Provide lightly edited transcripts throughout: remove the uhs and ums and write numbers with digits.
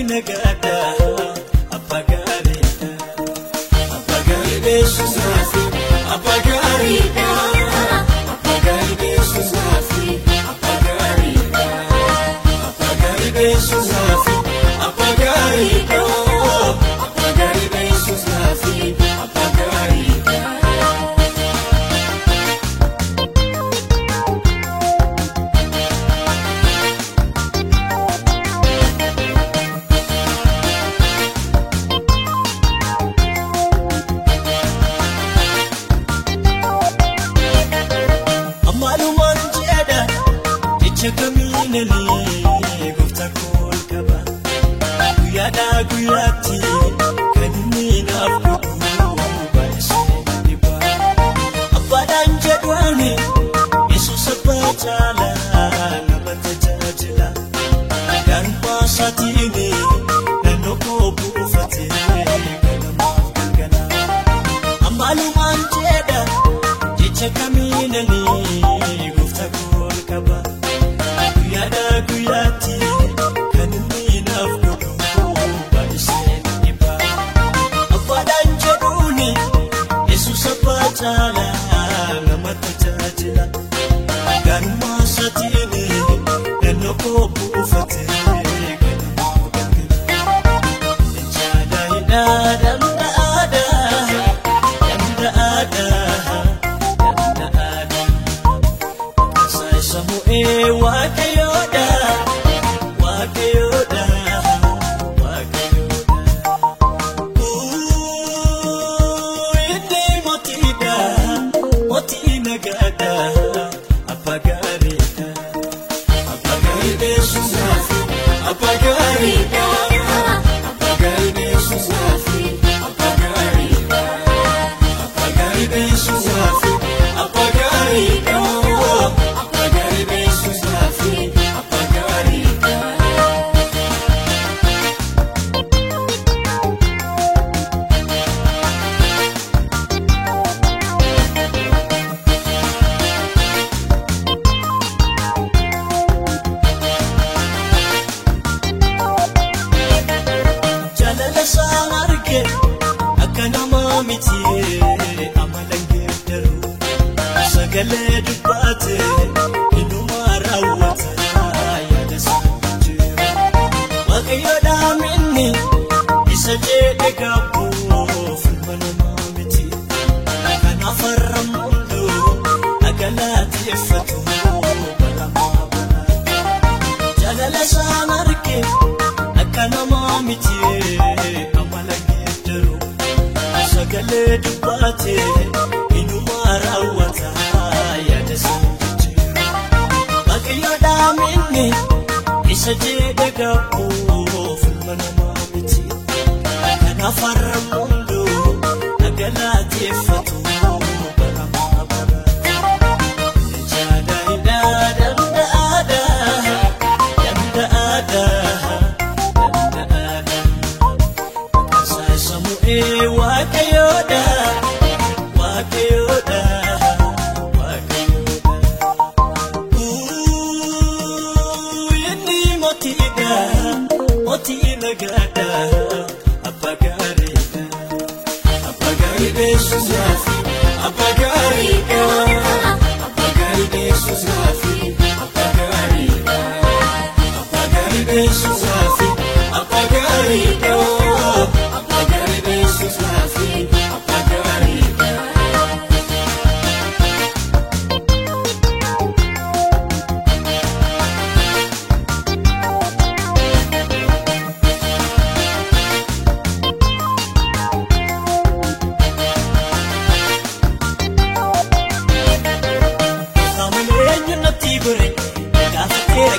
nagada apagari besuzafi apagari besuzafi apagari besuzafi apagari besuzafi apagari Chakamini gufta kol kaba Guyada guyati kanini nafku Baisi diba Abadan jadwani Yesu sapacala Namata jajila Dan pasatini Nanoko bufati Kalamaf kagana Amaluman jeda Chakamini gufta kol kaba Guyati kanini nafku Baisi diba Abadan jadwani Yesu sapacala Namata jajila Dan pasatini Nanoko bufati Wakayoda Indi motida Motina gada Apagari besuzafi Apagari besuzafi Apagari besuzafi Apagari besuzafi apagari Jalala saarke akanama miti amalange daru sagale dubbate Wakayoda minni isa jedhe gabu fulmana mamiti kana farramundo agalati effatu baramabana jalala sanarke akana mamiti amalage daru sagale dubbate inuma rawata yada sanji Wakayoda minni isa jedhe gabu fulmana mamiti kana farramundo agalati effatu baramabana jada sasamu wakayoda Motina gada apagari besuzafi apagari besuzafi apagari besuzafi apagari besuzafi apagari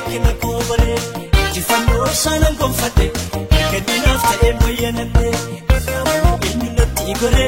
Kina kobare jifano sanan konfate kadina fte moyenate inna tigore